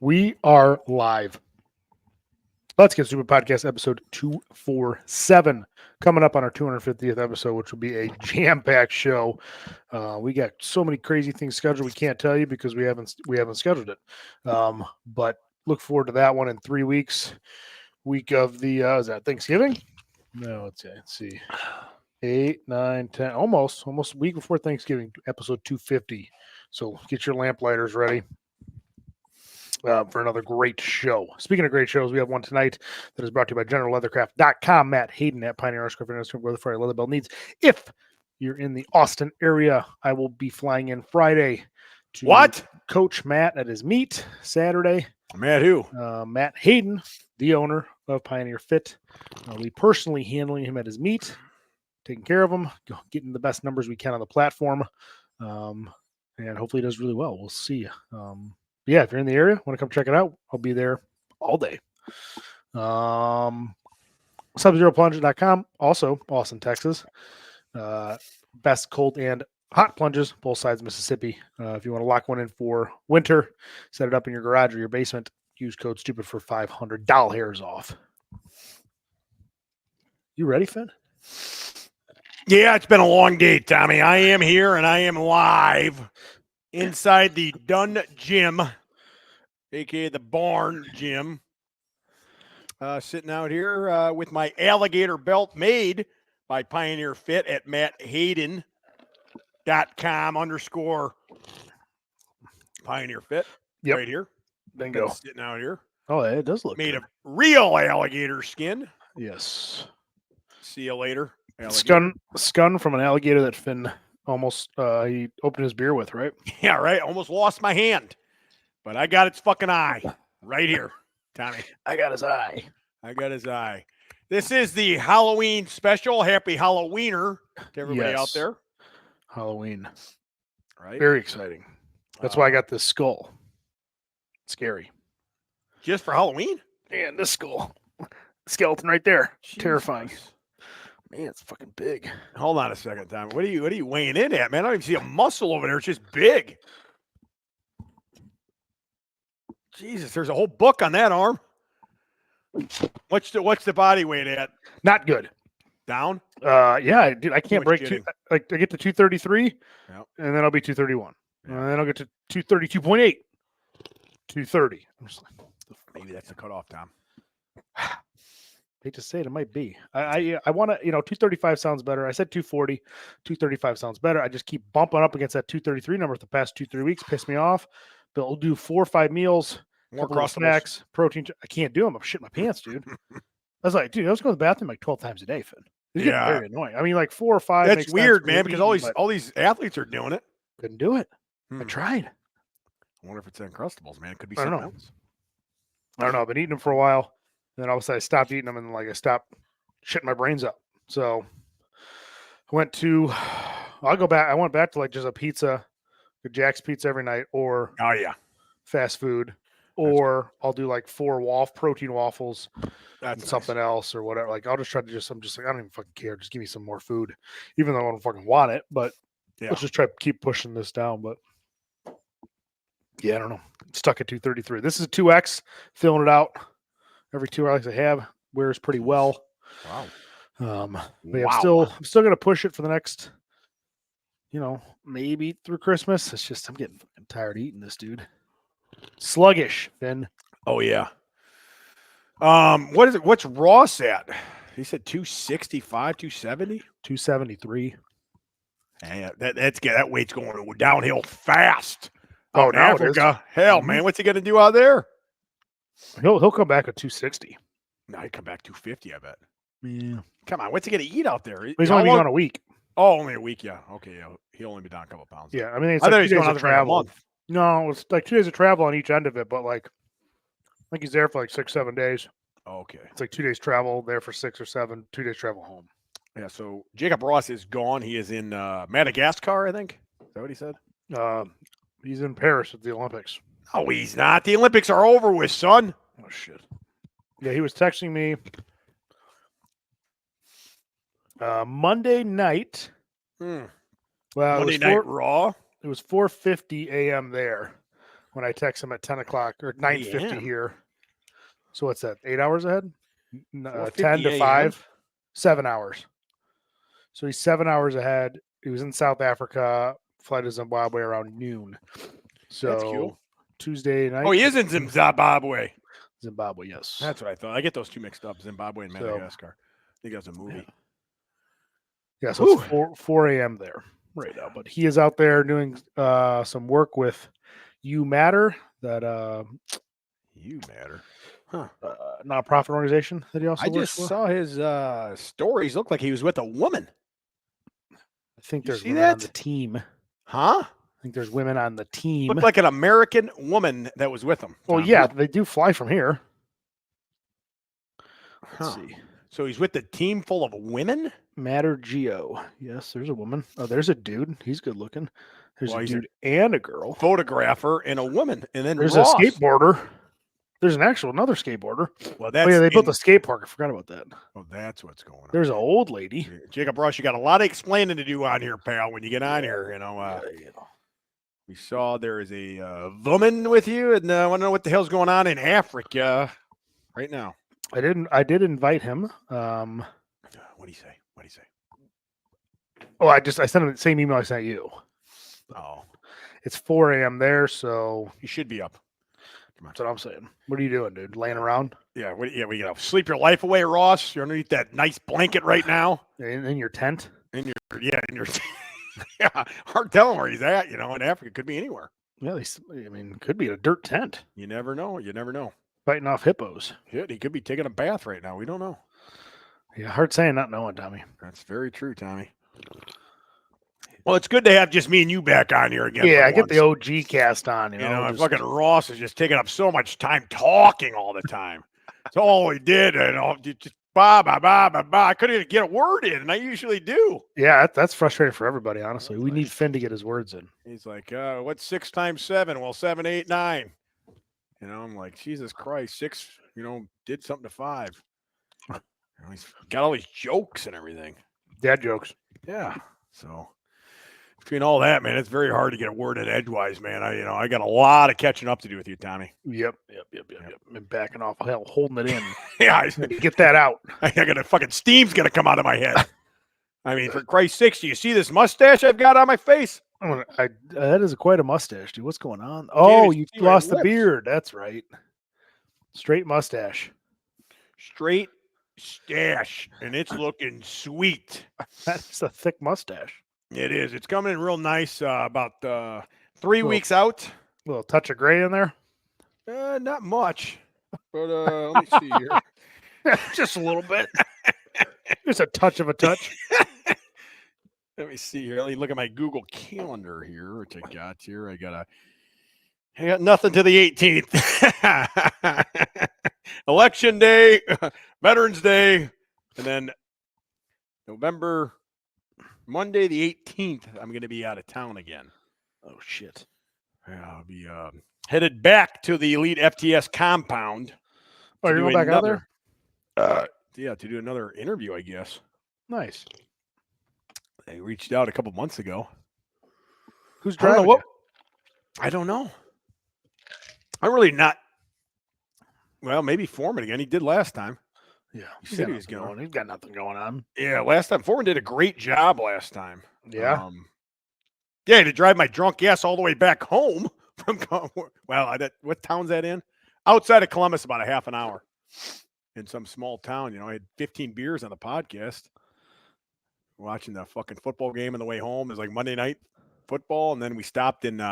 We are live. Let's Get Stupid Podcast, episode 247. Coming up on our 250th episode, which will be a jam-packed show. We got so many crazy things scheduled we can't tell you because we haven't scheduled it. But look forward to that one in 3 weeks. Week of the is that Thanksgiving? No, let's see. 8, 9, 10, almost a week before Thanksgiving, episode 250. So get your lamp lighters ready. For another great show. Speaking of great shows, we have one tonight that is brought to you by GeneralLeathercraft.com. Matt Hayden at Pioneer Script where the leather belt needs. If you're in the Austin area, I will be flying in Friday to coach Matt at his meet Saturday. Matt who? Matt Hayden, the owner of Pioneer Fit. I'll be personally handling him at his meet, taking care of him, getting the best numbers we can on the platform, and hopefully he does really well. We'll see. Yeah, if you're in the area, want to come check it out, I'll be there all day. SubZeroPlunge.com, also Austin, Texas. Best cold and hot plunges, both sides of Mississippi. If you want to lock one in for winter, set it up in your garage or your basement. Use code STUPID for $500 off. You ready, Finn? Yeah, it's been a long day, Tommy. I am here and I am live inside the Dunn Gym, a.k.a. the Barn Gym. Sitting out here with my alligator belt made by Pioneer Fit at matthayden.com_Pioneer Fit. Yep. Right here. Bingo. Sitting out here. Oh, it does look made good. Of real alligator skin. Yes. See you later. Alligator. Scun from an alligator that Finn almost he opened his beer with, right? Yeah, right. Almost lost my hand, but I got its fucking eye right here, Tommy. I got his eye. This is the Halloween special. Happy Halloweener to everybody out there. Halloween. Right. Very exciting. That's why I got this skull. Scary. Just for Halloween? And this skull. Skeleton right there. Jesus. Terrifying. Man, it's fucking big. Hold on a second, Tommy. What are you weighing in at, man? I don't even see a muscle over there. It's just big. Jesus, there's a whole book on that arm. What's the body weight at? Not good. Down? Yeah, dude, I can't break two. Like I get to 233, yep. And then I'll be 231, and then I'll get to 232.8, 230. I'm just like, maybe that's the cutoff, Tom. Hate to say it might be. I want to, 235 sounds better. I said 240, 235 sounds better. I just keep bumping up against that 233 number for the past 2-3 weeks. Piss me off. But I'll do 4 or 5 meals, more cross snacks, protein. I can't do them. I'm shitting my pants, dude. I was like, dude, I was going to the bathroom like 12 times a day, Finn. It's getting very annoying. I mean, like 4 or 5. That's weird, man, because all these athletes are doing it. Couldn't do it. I tried. I wonder if it's Uncrustables, man. It could be something else. I don't know. I've been eating them for a while. Then all of a sudden I stopped eating them and I stopped shitting my brains up. So I went back to just a pizza, a Jack's Pizza every night, or fast food, or I'll do 4 protein waffles and something else or whatever. I'll just try to I'm just like, I don't even fucking care. Just give me some more food, even though I don't fucking want it. But let's just try to keep pushing this down. But yeah, I don't know. Stuck at 233. This is a 2X, filling it out. Every 2 hours I have wears pretty well. Wow. But I'm still going to push it for the next, maybe through Christmas. It's just I'm getting fucking tired of eating this, dude. Sluggish, Finn. Oh yeah. What is it? What's Ross at? He said 265, 270, 273. Yeah, that weight's going downhill fast. Oh, in Africa. Hell, man, what's he gonna do out there? He'll come back at 260. No, he'll come back 250, I bet. Yeah. Come on, what's he gonna eat out there? He's only gone a week. Oh, only a week, yeah. Okay, yeah. He'll only be down a couple pounds. Yeah, I mean, it's I thought 2 he's days going of out travel. travel. No, it's 2 days of travel on each end of it, but I think he's there for 6-7 days. Okay. It's 2 days travel, there for 6 or 7, 2 days travel home. Yeah, so Jacob Ross is gone. He is in Madagascar, I think. Is that what he said? He's in Paris at the Olympics. Oh, he's not. The Olympics are over with, son. Oh, shit. Yeah, he was texting me Monday night. Well, Monday night Raw. It was 4:50 a.m. there. when I text him at 10 o'clock or 9:50 AM. here. So what's that? 8 hours ahead? 10 4:50 to AM? 5, 7 hours. So he's 7 hours ahead. He was in South Africa, flight to Zimbabwe around noon. So That's cool. Tuesday night. Oh, he is in Zimbabwe. Zimbabwe, yes. That's what I thought. I get those two mixed up, Zimbabwe and So- Madagascar. I think that's a movie. Yeah, so it's 4 a.m. there right now. But he is out there doing some work with You Matter, that You Matter. Huh. nonprofit organization that he also I works just with. saw his stories. Looked like he was with a woman. I think You there's see women on that? the team. Huh? I think there's women on the team. Looked like an American woman that was with him. Well, Tom. yeah, they do fly from here. Huh. Let's see. So he's with the team full of women? Matter Geo. Yes, there's a woman. Oh, there's a dude. He's good looking. There's Well, a he's dude and a girl. Photographer and a woman. And then There's Ross. a skateboarder. There's another skateboarder. Well, Oh that's yeah, they built a skate park. I forgot about that. Oh, that's what's going on. There's an old lady. Jacob Rush, you got a lot of explaining to do on here, pal, when you get on here. We saw there is a woman with you, and I want to know what the hell's going on in Africa right now. I did invite him. What do you say? Oh, I sent him the same email I sent you. Oh, It's 4 a.m. there, so you should be up. that's what I'm saying. What are you doing, dude? Laying around? Yeah, what you gonna sleep your life away, Ross? You're underneath that nice blanket right now. In your tent? In your yeah. Hard telling where he's at. In Africa, could be anywhere. Yeah, could be in a dirt tent. You never know. Fighting off hippos. Shit, he could be taking a bath right now. We don't know. Yeah, hard saying, not knowing, Tommy. That's very true, Tommy. Well, it's good to have just me and you back on here again. Yeah, I get the OG cast on. Fucking Ross is just taking up so much time talking all the time. That's all he did. Just ba ba ba ba ba. I couldn't even get a word in, and I usually do. Yeah, that's frustrating for everybody. Honestly, we need Finn to get his words in. He's like, "What's 6 times 7? Well, 7, 8, 9." I'm like, Jesus Christ, 6. Did something to 5. He's got all these jokes and everything. Dad jokes. Yeah. So between all that, man, it's very hard to get a word in edgewise, man. I got a lot of catching up to do with you, Tommy. Yep. Been backing off, hell, holding it in. Yeah, get that out. I got a fucking steam's gonna come out of my head. I mean, for Christ's sakes, do you see this mustache I've got on my face? That is quite a mustache, dude. What's going on? Oh, you lost the beard. That's right. Straight mustache. Straight stash, and it's looking sweet. That's a thick mustache. It is. It's coming in real nice. About 3 weeks out. A little touch of gray in there. Not much, but let me see here. Just a little bit. Just a touch of a touch. Let me see here. Let me look at my Google Calendar here, which I got here. I got nothing to the 18th. Election Day, Veterans Day, and then Monday the 18th, I'm going to be out of town again. Oh, shit. Yeah, I'll be headed back to the Elite FTS compound. Oh, you're going back out there? Yeah, to do another interview, I guess. Nice. They reached out a couple months ago. Who's driving you? I don't know. I'm really not. Well, maybe Foreman again. He did last time. Yeah. He said he was going. He's got nothing going on. Yeah, last time. Foreman did a great job last time. Yeah. Yeah, to drive my drunk ass all the way back home from, what town's that in? Outside of Columbus, about a half an hour in some small town. I had 15 beers on the podcast. Watching the fucking football game on the way home. It was like Monday night football, and then we stopped in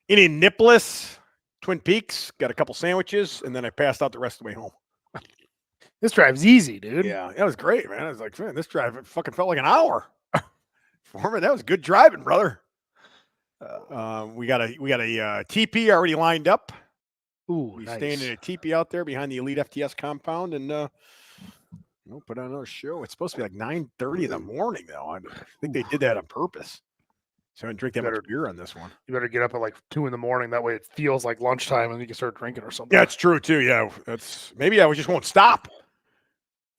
Indianapolis, Twin Peaks, got a couple sandwiches, and then I passed out the rest of the way home. This drive's easy, dude. Yeah, that was great, man. I was like, man, this drive fucking felt like an hour. Foreman, that was good driving, brother. We got a TP already lined up. Ooh, We're nice. staying in a teepee out there behind the Elite FTS compound, and put on another show. It's supposed to be like 9:30 in the morning, though. I think they did that on purpose. So I didn't drink that much beer on this one. You better get up at like 2 a.m. That way it feels like lunchtime and you can start drinking or something. Yeah, it's true too. Yeah, maybe I just won't stop.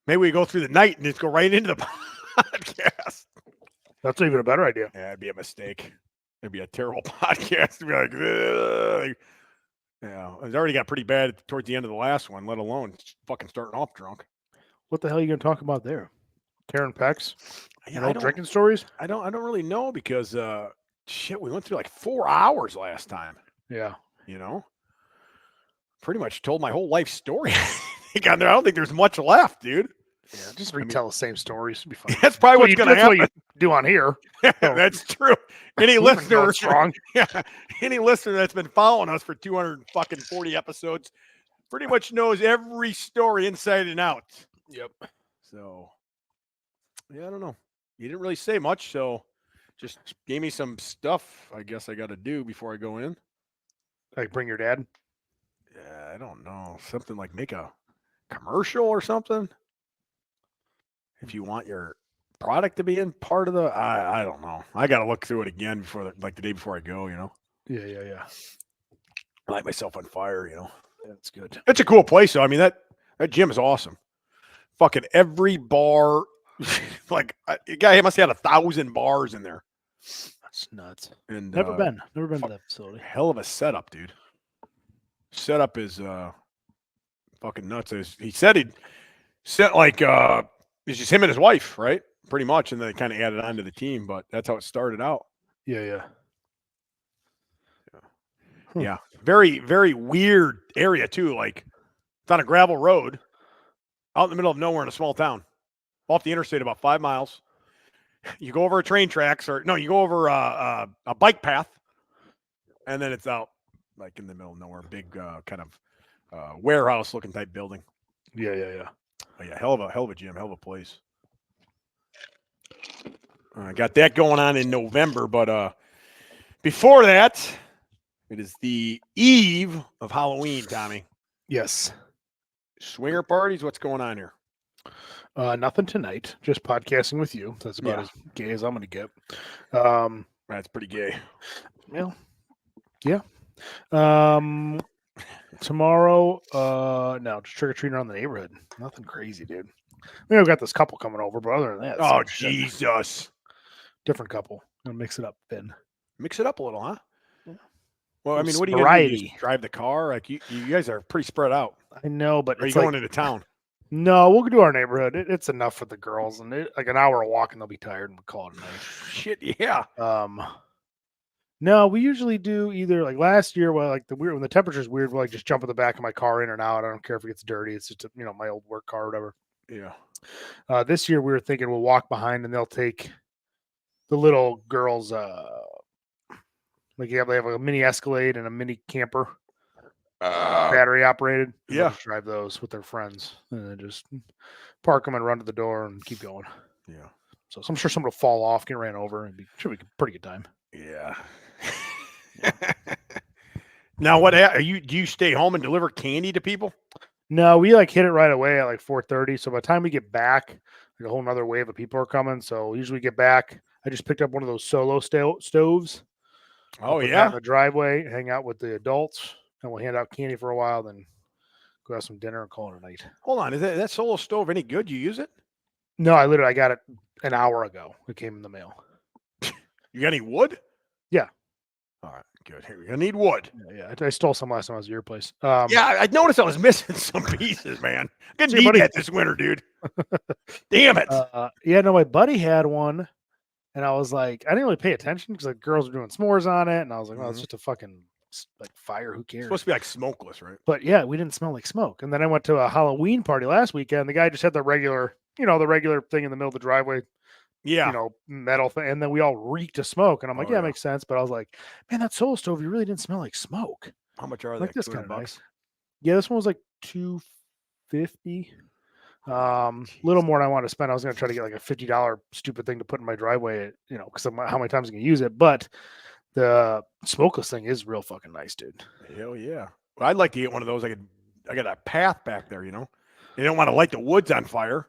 Maybe we go through the night and just go right into the podcast. That's even a better idea. Yeah, it'd be a mistake. It'd be a terrible podcast. It'd be like, ugh. Yeah, it already got pretty bad towards the end of the last one, let alone fucking starting off drunk. What the hell are you going to talk about there? Karen Peck's Yeah, and old drinking stories? I don't really know because shit, we went through like 4 hours last time. Yeah. You know, pretty much told my whole life story. I don't think there's much left, dude. Yeah, just retell the same stories. It'd be fun. That's probably what's going to happen. That's what you do on here. That's true. Any We've been listener, going strong. yeah, any listener that's been following us for 240 episodes pretty much knows every story inside and out. Yep. So, yeah, I don't know. You didn't really say much, so just gave me some stuff I guess I got to do before I go in. Like bring your dad? Yeah, I don't know. Something like make a commercial or something. If you want your product to be in part of the, I don't know. I got to look through it again before, the day before I go, you know? Yeah. Light myself on fire, you know? That's good. It's a cool place, though. I mean, that gym is awesome. Fucking every bar, like, the guy must have had 1,000 bars in there. That's nuts. And Never been to that facility. Hell of a setup, dude. Setup is fucking nuts. He said he'd set like it's just him and his wife, right? Pretty much, and then they kind of added on to the team, but that's how it started out. Yeah. Yeah. Very, very weird area too. Like it's on a gravel road out in the middle of nowhere in a small town. Off the interstate about 5 miles. You go over a train tracks you go over a bike path, and then it's out like in the middle of nowhere, big kind of warehouse looking type building. Yeah. Oh, yeah, hell of a gym, hell of a place. I got that going on in November, but before that, it is the eve of Halloween, Tommy. Yes. Swinger parties, what's going on here? Nothing tonight. Just podcasting with you. That's about as gay as I'm going to get. That's pretty gay. Well, yeah. Tomorrow, no, just trick or treating around the neighborhood. Nothing crazy, dude. I mean, I've got this couple coming over, but other than that, Oh Jesus! Different couple. I'm gonna mix it up, Ben. Mix it up a little, huh? Yeah. Well, I mean, what do you variety. Just drive the car? Like you guys are pretty spread out. I know, but are you going into town? No, we'll do our neighborhood. It's enough for the girls, and like an hour walk, and they'll be tired, and we'll call it a night. Shit, yeah. No, we usually do either like last year, when the temperature's weird, we'll like just jump in the back of my car in and out. I don't care if it gets dirty. It's just my old work car or whatever. Yeah. This year we were thinking we'll walk behind, and they'll take the little girls. They have a mini Escalade and a mini camper, battery operated. Yeah, just drive those with their friends, and then just park them and run to the door and keep going. Yeah. So I'm sure somebody will fall off, get ran over, and should be a pretty good time. Yeah. Now, do you stay home and deliver candy to people? No, we hit it right away at 4:30. So by the time we get back, a whole nother wave of people are coming. So usually get back. I just picked up one of those solo stoves. Oh yeah, in the driveway, hang out with the adults, and we'll hand out candy for a while. Then go have some dinner and call it a night. Hold on, is that solo stove any good? You use it? No, I got it an hour ago. It came in the mail. You got any wood? Yeah. All right, good. Here, we're gonna need wood. Yeah. I stole some last time I was at your place. Yeah, I noticed I was missing some pieces, man. I'm gonna need that this winter, dude. Damn it. No, my buddy had one, and I was like, I didn't really pay attention because girls were doing s'mores on it, and I was like, well, it's just a fucking fire. Who cares? It's supposed to be smokeless, right? But yeah, we didn't smell like smoke. And then I went to a Halloween party last weekend. The guy just had the regular thing in the middle of the driveway. Yeah. Metal thing. And then we all reeked of smoke. And I'm like, yeah, it makes sense. But I was like, man, that solo stove, you really didn't smell like smoke. How much are they? This kind of nice. Yeah, this one was $250. Little more than I wanted to spend. I was going to try to get a $50 stupid thing to put in my driveway, because of how many times I can use it. But the smokeless thing is real fucking nice, dude. Hell yeah. Well, I'd like to get one of those. I got a path back there, You don't want to light the woods on fire.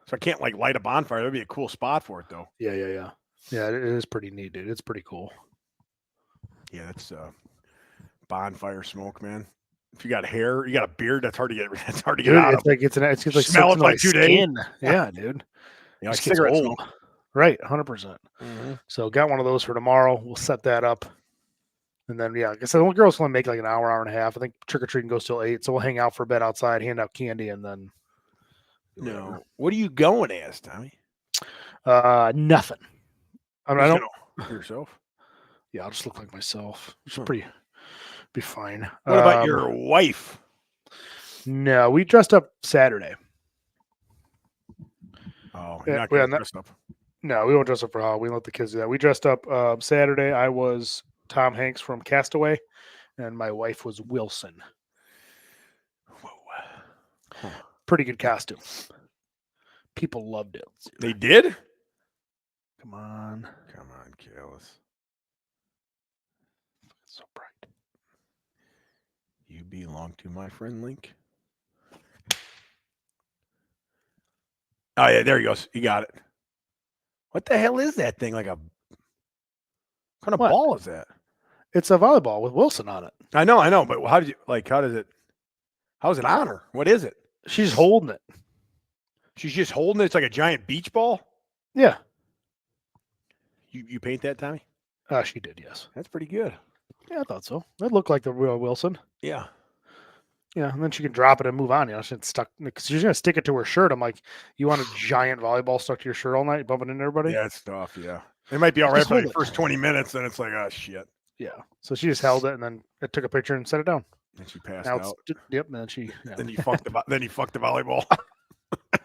So I can't light a bonfire. That'd be a cool spot for it though. Yeah. Yeah, it is pretty neat, dude. It's pretty cool. Yeah, that's bonfire smoke, man. If you got hair, you got a beard, that's hard to get. That's hard to get out of. It's like smell it for 2 days. Yeah, dude. Like cigarette smoke. Right, 100%. Mm-hmm. So got one of those for tomorrow. We'll set that up. And then, yeah, like I said, the girls only make like an hour and a half. I think trick-or-treating goes till 8. So we'll hang out for a bit outside, hand out candy, and then No. What are you going as, Tommy? nothing. I mean, I Just don't. gonna yourself. Yeah, I'll just look like myself. It's Huh. be fine. What about your wife? No, we dressed up Saturday. Oh, Yeah, you're not we going had to dress up. No, we won't dress up for Halloween. Let the kids do that. We dressed up Saturday. I was Tom Hanks from Castaway, and my wife was Wilson. Whoa. Huh. Pretty good costume. People loved it. They did? Come on. Come on, Callis. It's so bright. You belong to my friend Link. Oh, yeah, there he goes. You got it. What the hell is that thing? Like a... What kind of What? ball is that? It's a volleyball with Wilson on it. I know, but how did you... Like, how's it on her? What is it? She's holding it. She's just holding it. It's like a giant beach ball? Yeah. You paint that, Tommy? She did, yes. That's pretty good. Yeah, I thought so. It looked like the real Wilson. Yeah. Yeah, and then she can drop it and move on. You know, she's stuck because she's gonna stick it to her shirt. I'm like, you want a giant volleyball stuck to your shirt all night, bumping into everybody? Yeah, it's tough. Yeah, it might be all right Just for the hold it. first 20 minutes, then it's like, oh shit. Yeah. So she just held it and then it took a picture and set it down. And she passed Now out. Yep. And then she. Yeah. Then you fucked the volleyball.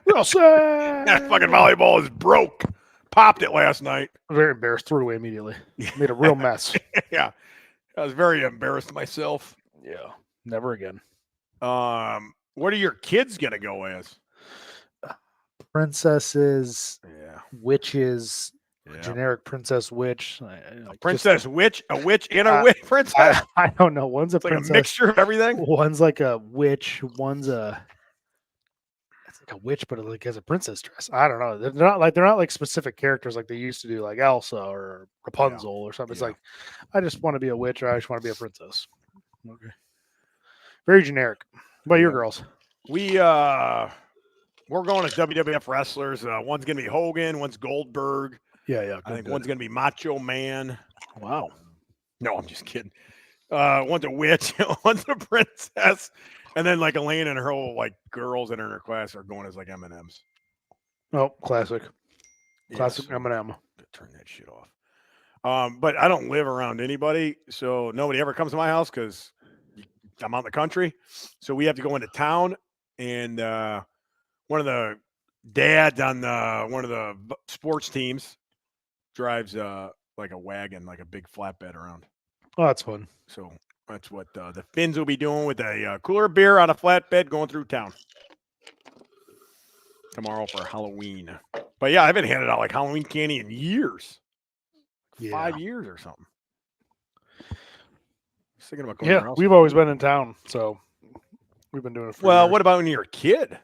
Wilson. That fucking volleyball is broke. Popped it last night. Very embarrassed. Threw it away immediately. Made a real mess. Yeah, I was very embarrassed myself. Yeah. Never again. What are your kids gonna go as? Princesses, Yeah, witches, yeah. generic princess witch. A princess witch, a witch, and a witch princess. I don't know. One's a It's like princess. a mixture of everything. One's like a witch. One's it's like a witch, but it like has a princess dress. I don't know. They're not like specific characters like they used to do, like Elsa or Rapunzel or something. It's like I just want to be a witch or I just want to be a princess. Okay. Very generic. What about your girls? We're going as WWF wrestlers. One's gonna be Hogan, one's Goldberg. Yeah. I think one's gonna be Macho Man. Wow. No, I'm just kidding. One's a witch, one's a princess, and then like Elaine and her whole like girls that are in her class are going as like M&Ms. Oh, classic. Classic Yes. M&M. Turn that shit off. But I don't live around anybody, so nobody ever comes to my house because I'm out in the country. So we have to go into town, and one of the dads on one of the sports teams drives like a wagon, like a big flatbed around. Oh, that's fun. So that's what the Finns will be doing with a cooler of beer on a flatbed going through town tomorrow for Halloween. But yeah, I haven't handed out like Halloween candy in years. Yeah. 5 years or something. Thinking about going to your house. We've always been in town, so we've been doing it for years. What about when you were a kid?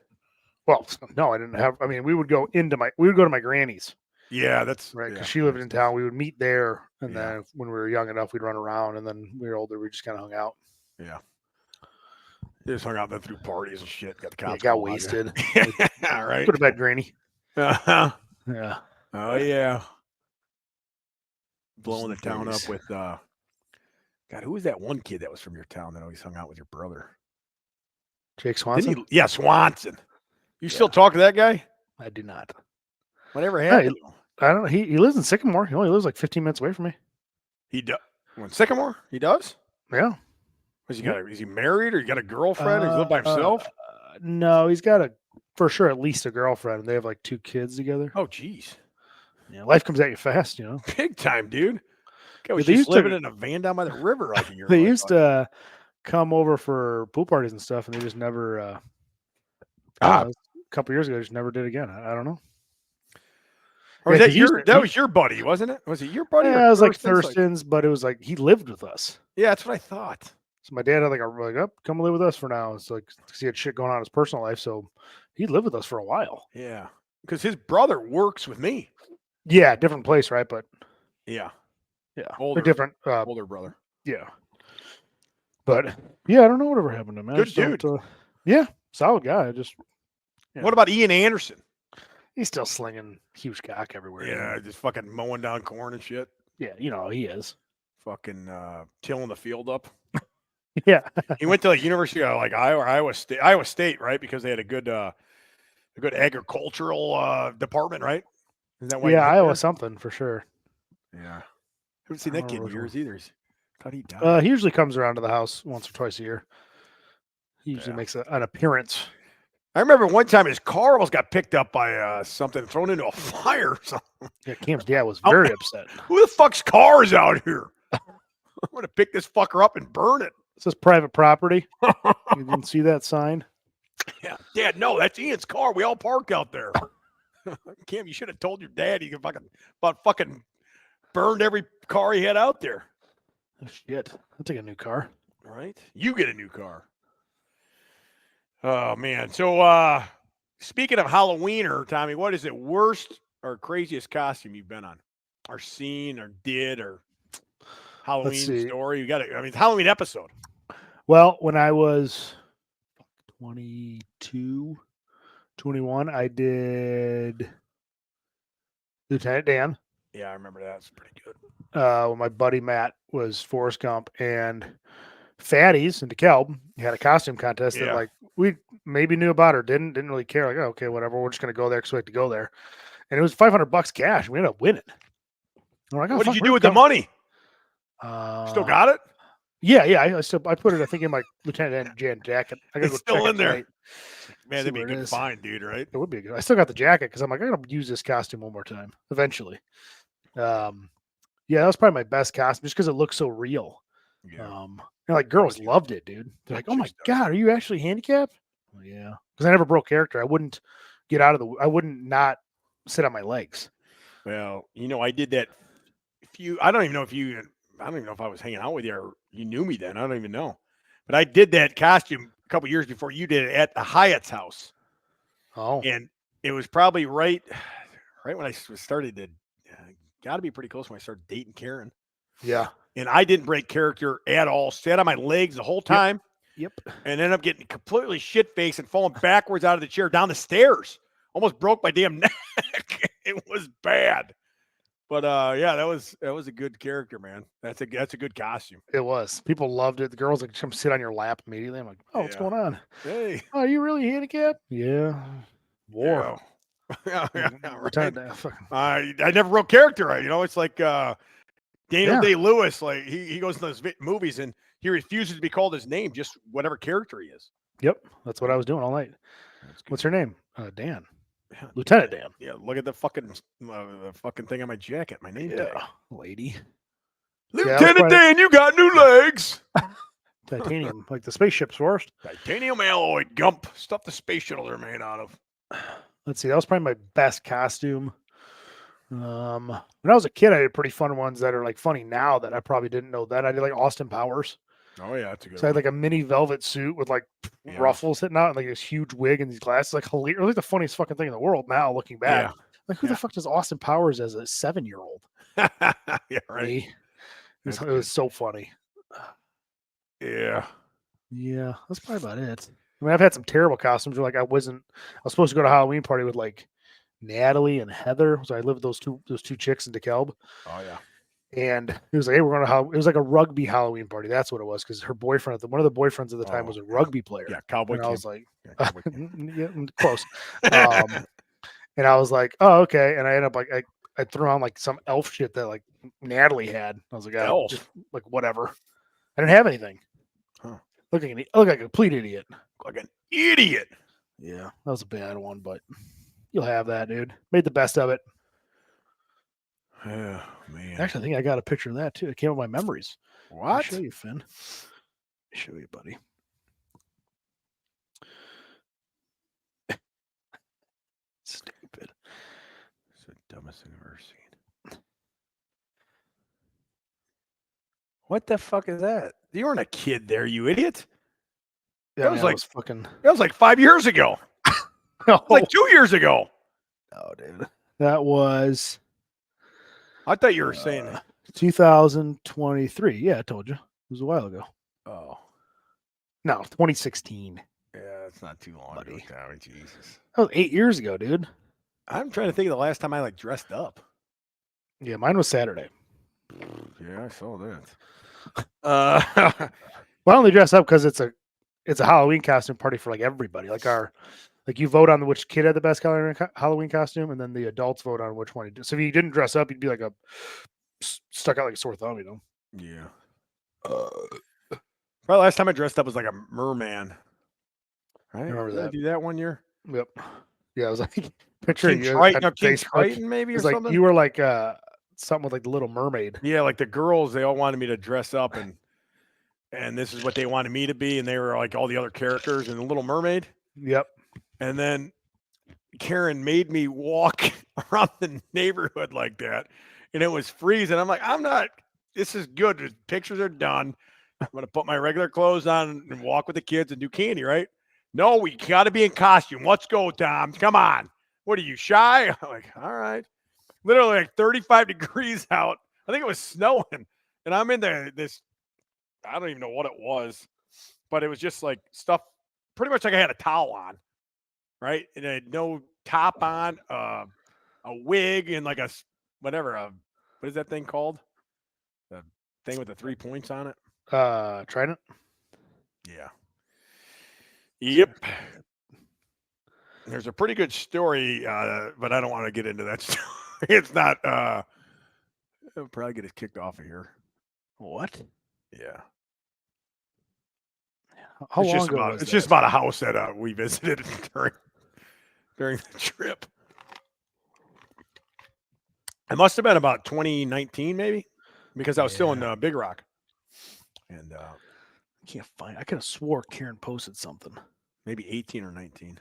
Well, no, I didn't have. I mean, we would go to my granny's. Yeah, that's right because yeah, she lived in town. We would meet there, and Yeah. then when we were young enough, we'd run around. And then when we were older, we just kind of hung out. Yeah. You just hung out then through parties and shit. Got the cops. Got wasted. All right. Go to bed, granny. Uh-huh. Yeah. Oh yeah. Blowing the Just town up days. with God, who was that one kid that was from your town that always hung out with your brother? Jake Swanson. Didn't he? Yeah, Swanson. You still talk to that guy? I do not. Whatever happened? I don't know. He lives in Sycamore. He only lives like 15 minutes away from me. He does. Sycamore? He does? Yeah. Is he married or he got a girlfriend or does he live by himself? No, he's got for sure at least a girlfriend. They have like 2 kids together. Oh, geez. Yeah, life comes at you fast, you know. Big time, dude. I was They just used to- living in a van down by the river like a year. They used to come over for pool parties and stuff, and they just never. A couple years ago, just never did again. I don't know. Or was Yeah, that was your buddy, wasn't it? Was it your buddy? Yeah, or it was like Thurston's? Thurston's, but it was like he lived with us. Yeah, that's what I thought. So my dad had come live with us for now. It's like 'cause he had shit going on in his personal life, so he lived with us for a while. Yeah, because his brother works with me. Yeah, different place, right? But Yeah, they're different. older brother. Yeah, but yeah, I don't know whatever happened to him. Good dude. Yeah, solid guy. What about Ian Anderson? He's still slinging huge cock everywhere. Yeah, dude. just fucking mowing down corn and shit. Yeah, you know he is. Fucking tilling the field up. Yeah, He went to like University of like Iowa State, right? Because they had a good agricultural department, right? Isn't that why? yeah, He went Iowa there? something for sure. Yeah, haven't seen I that don't kid in remember which years either. Thought he died. He usually comes around to the house once or twice a year. He usually Yeah. makes an appearance. I remember one time his car almost got picked up by something, thrown into a fire or something. Yeah, Cam's dad was very upset. Who the fuck's car is out here? I'm gonna pick this fucker up and burn it. This is private property. You didn't see that sign? Yeah, Dad, no, that's Ian's car. We all park out there. Cam, you should have told your dad you fucking burned every car he had out there. Oh, shit. I'll take a new car. Right? You get a new car. Oh man. So speaking of Halloweener, Tommy, what is the worst or craziest costume you've been on? Or seen or did or Halloween see. story? You got it. I mean, Halloween episode. Well, when I was 22, 21, I did Lieutenant Dan. Yeah, I remember that. It's pretty good. When my buddy Matt was Forrest Gump, and Fatties in DeKalb had a costume contest that Yeah. like we maybe knew about or didn't really care. Like, oh, okay, whatever. We're just gonna go there because we had to go there, and it was $500 cash. We ended up winning. We're like, oh, What fuck, did you we're do with the coming. money? Still Uh, got it? yeah. I put it. I think in my Lieutenant Dan jacket. I gotta It's go still check in it there. tonight. Man, See that'd be a where it good is. find, dude, right? It would be good. I still got the jacket because I'm like, I'm gonna use this costume one more time eventually. Yeah, that was probably my best costume just because it looks so real. Yeah. Like girls you. loved it, dude. They're like, "Oh my Chicks does. god, are you actually handicapped?" Well, yeah, because I never broke character. I wouldn't get out of the. I wouldn't not sit on my legs. Well, I did that. I don't even know if I was hanging out with you or you knew me then. I don't even know. But I did that costume a couple years before you did it at the Hyatt's house. Oh, And it was probably right when I started to, got to be pretty close when I started dating Karen. yeah, And I didn't break character at all. Sat on my legs the whole time. yep. And ended up getting completely shit-faced and falling backwards out of the chair down the stairs. Almost broke my damn neck. It was bad. But yeah, that was a good character, man. That's a good costume. It was. People loved it. The girls like come sit on your lap immediately. I'm like, oh, what's Yeah. going on? Hey. Oh, are you really handicapped? Yeah. War. Yeah, Lieutenant right. Dan, fucking- I never broke character. It's like Daniel Yeah. Day-Lewis. Like he goes to those movies and he refuses to be called his name, just whatever character he is. Yep, that's what I was doing all night. That's good. What's her name? Dan. Yeah. Lieutenant Dan. Yeah, look at the fucking thing on my jacket. My name tag. Lady. Lieutenant probably- Dan, you got new legs. Titanium, like the spaceship's worst. Titanium alloy Gump. Stuff the space shuttles are made out of. Let's see, that was probably my best costume. When I was a kid, I did pretty fun ones that are like funny now that I probably didn't know then. I did like Austin Powers. Oh yeah, that's a good So I had one. like a mini velvet suit with like Yeah. ruffles hitting out and like this huge wig and these glasses. Like hilarious. Like the funniest fucking thing in the world now looking back. Like who Yeah. the fuck does Austin Powers as a 7-year-old? Yeah, right. Me. That's It good. was so funny. Yeah. Yeah, that's probably about it. I mean, I've had some terrible costumes where like I was supposed to go to a Halloween party with like Natalie and Heather. So I lived with those two chicks in DeKalb. Oh yeah. And it was like, hey, we're going to it was like a rugby Halloween party. That's what it was, because her boyfriend, one of the boyfriends at the time, was a rugby player. Yeah, Cowboy And Kim. I was like, Yeah, Cowboy Kim. yeah, close. And I was like, oh, okay. And I ended up like I threw on like some elf shit that like Natalie had. I was like, oh, Elf? just like whatever. I didn't have anything. Huh. I look like a complete idiot. Like an idiot. Yeah, that was a bad one, but you'll have that, dude. Made the best of it. Oh man. Actually, I think I got a picture of that too. It came with my memories. I'll What? show you, Finn. Let me show you, buddy. Stupid. It's the dumbest thing I've ever seen. What the fuck is that? You weren't a kid there, you idiot. Yeah, That was like- fucking. That was like 5 years ago. No, Like 2 years ago. no, dude. That was I thought you were saying 2023. Yeah, I told you. It was a while ago. oh. No, 2016. Yeah, that's not too long ago, Buddy. Tommy. Jesus. That was 8 years ago, dude. I'm trying to think of the last time I like dressed up. Yeah, mine was Saturday. Yeah, I saw that. Well, I only dress up because it's a Halloween costume party for like everybody. Like you vote on which kid had the best Halloween costume, and then the adults vote on which one you do. So if you didn't dress up, you'd be like stuck out like a sore thumb, you know? Yeah. Probably last time I dressed up was like a merman. Right? Remember Did I that? do that one year? Yep. Yeah, I was like picturing King you Triton, on no, King Facebook. Triton maybe or It's like something. you were like something with like the Little Mermaid. Yeah, like the girls, they all wanted me to dress up and this is what they wanted me to be, and they were like all the other characters in the Little Mermaid. Yep. And then Karen made me walk around the neighborhood like that, and it was freezing. I'm like, I'm not. This is good. The pictures are done. I'm gonna put my regular clothes on and walk with the kids and do candy, right? No, we got to be in costume. Let's go, Tom. Come on. What are you, shy? I'm like, all right. Literally like 35 degrees out. I think it was snowing, and I'm in this. I don't even know what it was, but it was just like stuff. Pretty much like I had a towel on, right? And I had no top on, a wig, and like what is that thing called? The thing with the 3 points on it. Trident. Yeah. Yep. There's a pretty good story, but I don't want to get into that story. It's not. I'll probably get it kicked off of here. What? Yeah. How It's long just ago about was it's that? just about a house that we visited during the trip. It must have been about 2019, maybe, because I was still in Big Rock. And I can't find. I could have swore Karen posted something. maybe 18 or 19.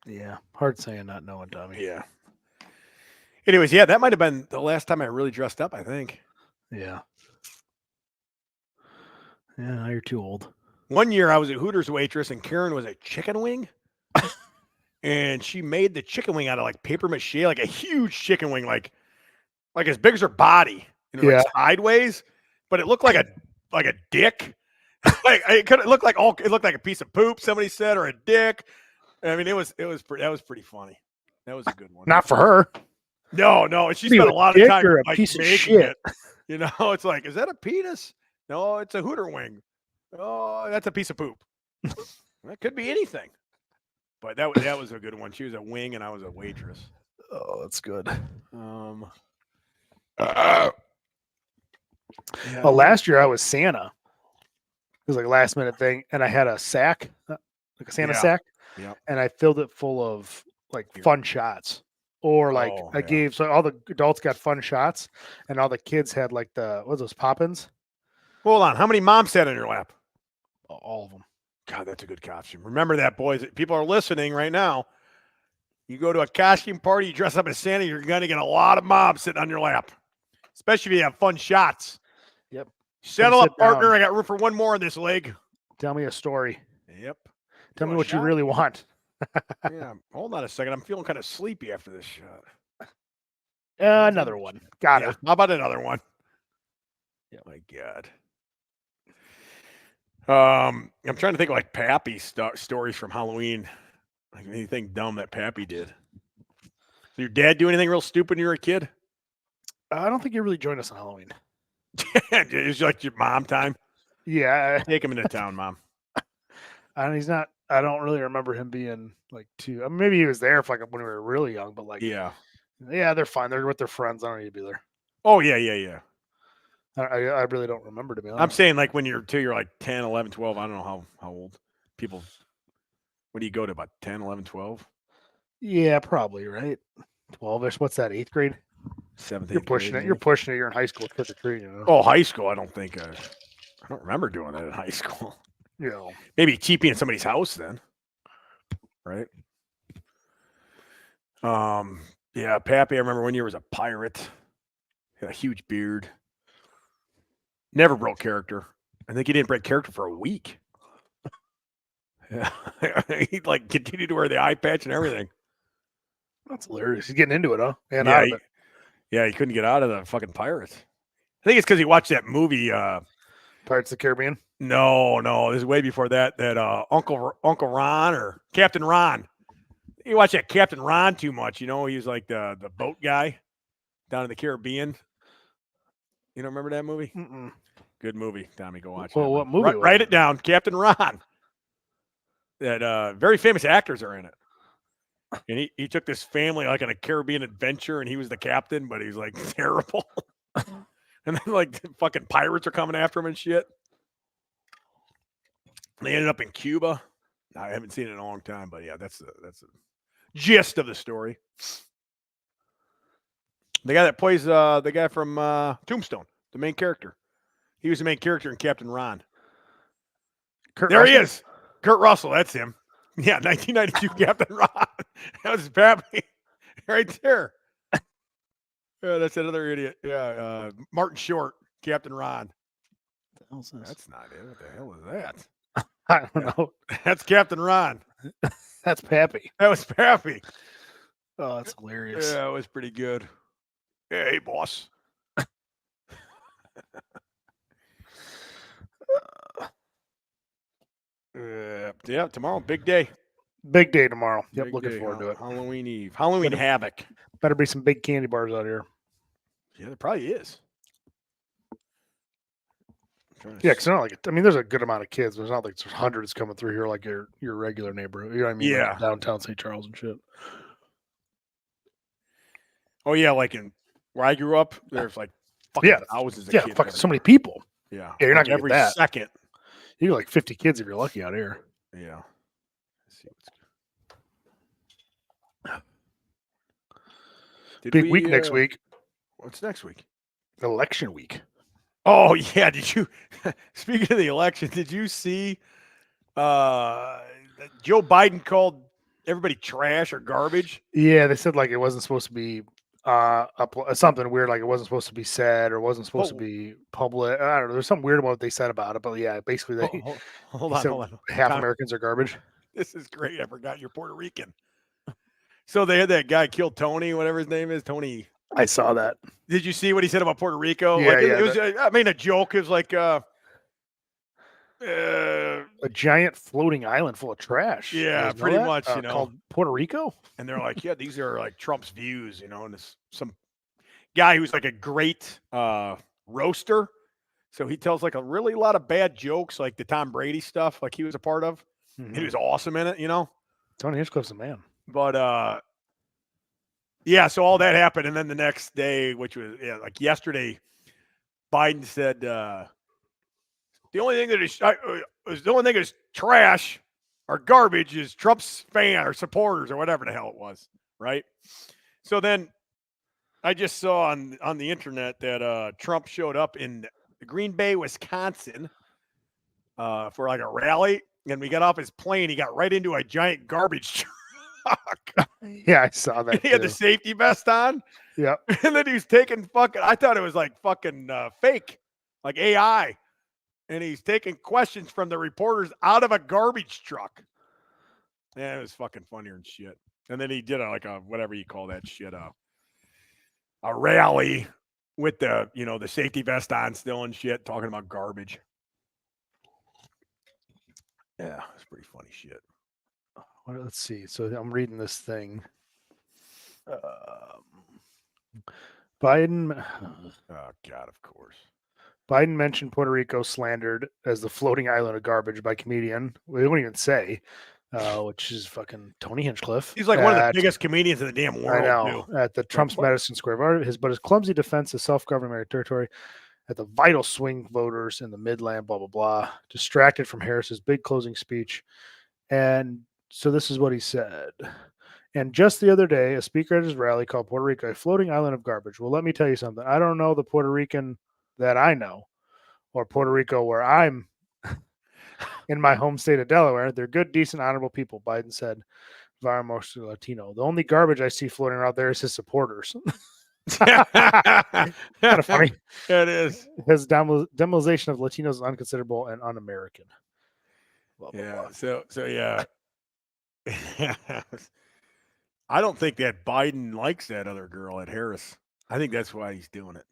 Yeah, hard saying, not knowing, Tommy. Yeah. Anyways, yeah, that might have been the last time I really dressed up, I think. Yeah. Yeah, now you're too old. One year I was a Hooters waitress and Karen was a chicken wing. And she made the chicken wing out of like paper mache, like a huge chicken wing, like as big as her body. And it was like sideways, but it looked like a dick. Like it looked like a piece of poop, somebody said, or a dick. I mean, that was pretty funny. That was a good one. Not for her. No, and she spent a lot of time or a like piece of making shit. it. You know, it's like, is that a penis? No, it's a Hooter wing. Oh, that's a piece of poop. That could be anything. But that was a good one. She was a wing and I was a waitress. Oh, that's good. Last year I was Santa. It was like a last minute thing, and I had a sack, like a Santa sack, and I filled it full of like fun shots. Or like so all the adults got fun shots, and all the kids had like what was those Poppins? Hold on, how many moms sat on your lap? All of them. God, that's a good costume. Remember that, boys. People are listening right now. You go to a costume party, you dress up as Santa, you're going to get a lot of moms sitting on your lap, especially if you have fun shots. Yep. Settle up, partner. Down. I got room for one more in this leg. Tell me a story. Yep. Tell me what you really want. Yeah. Hold on a second. I'm feeling kind of sleepy after this shot. Another one. Got it. How about another one? Yeah. My God. I'm trying to think of like Pappy stories from Halloween. Like anything dumb that Pappy did. Did your dad do anything real stupid when you were a kid? I don't think he really joined us on Halloween. It was like your mom time. Yeah. Take him into town, Mom. And he's not. I don't really remember him being like too. I mean, maybe he was there for like when we were really young, but like, yeah, they're fine. They're with their friends. I don't need to be there. Oh yeah. I really don't remember, to be honest. I'm saying like when you're 2, you're like 10, 11, 12. I don't know how old people. What do you go to, about 10, 11, 12? Yeah, probably, right? 12-ish. What's that, 8th grade? 7th, You're pushing it. You're pushing it. You're in high school. Trick or treat, you know? Oh, high school. I don't think. I don't remember doing that in high school. Yeah. Maybe TP in somebody's house then. Right? Yeah, Pappy, I remember one year was a pirate. Had a huge beard. Never broke character. I think he didn't break character for a week. Yeah. He like continued to wear the eye patch and everything. That's hilarious. He's getting into it, huh? And yeah, out of it. He couldn't get out of the fucking pirates. I think it's because he watched that movie Pirates of the Caribbean. No, this is way before that. That Uncle Ron or Captain Ron. You watch that Captain Ron too much. You know, he was like the boat guy down in the Caribbean. You don't remember that movie? Mm-mm. Good movie, Tommy. Go watch Well, that. what movie? Write it down, Captain Ron. That very famous actors are in it. And he took this family like on a Caribbean adventure, and he was the captain, but he's like terrible. And then like the fucking pirates are coming after him and shit. And they ended up in Cuba. I haven't seen it in a long time, but yeah, that's the gist of the story. The guy that plays the guy from Tombstone, the main character. He was the main character in Captain Ron. Kurt There Russell? he is. Kurt Russell, that's him. Yeah, 1992 Captain Ron. That was Pappy right there. Yeah, that's another idiot. Yeah, Martin Short, Captain Ron. What the hell's this? That's not it. What the hell is that? I don't know. That's Captain Ron. That's Pappy. That was Pappy. Oh, that's hilarious. Yeah, it was pretty good. Hey, boss. Yeah, tomorrow, big day. Big day tomorrow. Yep, Big looking day. forward to it. Halloween Eve. Halloween Havoc. Better be some big candy bars out here. Yeah, there probably is. Yeah, because not like there's a good amount of kids. But it's not like there's hundreds coming through here like your regular neighborhood. You know what I mean? Yeah. Like downtown St. Charles and shit. Oh yeah, like in where I grew up, there's like fucking thousands of kids. Fucking so many people. Yeah, you're not like gonna every get that. second. You get like 50 kids if you're lucky out here. Yeah. Let's see what's Big week next week. What's next week? Election week. Oh yeah, did you? Speaking of the election, did you see? That Joe Biden called everybody trash or garbage. Yeah, they said like it wasn't supposed to be something weird, like it wasn't supposed to be said or wasn't supposed to be public. I don't know. There's something weird about what they said about it, but yeah, basically they hold on. Half Americans are garbage. This is great. I forgot you're Puerto Rican. So they had that guy killed Tony, whatever his name is, Tony. I saw that. Did you see what he said about Puerto Rico? Yeah, like, yeah. It was. I mean, a joke. It was like a giant floating island full of trash. Yeah, pretty much. Called Puerto Rico. And they're like, yeah, these are like Trump's views, and it's some guy who's like a great roaster. So he tells like a really lot of bad jokes, like the Tom Brady stuff, like he was a part of. Mm-hmm. He was awesome in it, Tony Hinchcliffe's a man. But yeah, so all that happened, and then the next day, which was like yesterday, Biden said the only thing that is trash or garbage is Trump's fan or supporters or whatever the hell it was, right? So then I just saw on the internet that Trump showed up in Green Bay, Wisconsin, for like a rally, and we got off his plane. He got right into a giant garbage truck. Yeah, I saw that. He had the safety vest on. Yeah, and then he's taking I thought it was like fucking fake, like AI. And he's taking questions from the reporters out of a garbage truck. Yeah, it was fucking funnier and shit. And then he did a whatever you call that shit, a rally with the safety vest on still and shit, talking about garbage. Yeah, it's pretty funny shit. Well, let's see. So I'm reading this thing. Biden. Oh God, of course. Biden mentioned Puerto Rico slandered as the floating island of garbage by comedian. We don't even say, which is fucking Tony Hinchcliffe. He's like one of the biggest comedians in the damn world. I know. Too. At the Trump's Madison Square Garden, his clumsy defense of self-governing territory at the vital swing voters in the Midland, blah, blah, blah, distracted from Harris's big closing speech. And so this is what he said. And just the other day, a speaker at his rally called Puerto Rico a floating island of garbage. Well, let me tell you something. I don't know the Puerto Rican that I know, or Puerto Rico where I'm in my home state of Delaware. They're good, decent, honorable people, Biden said, via mostly Latino. The only garbage I see floating out there is his supporters. Kind of funny. It is. His demonization of Latinos is unconsiderable and un-American. Blah, blah, blah. So yeah. I don't think that Biden likes that other girl at Harris. I think that's why he's doing it.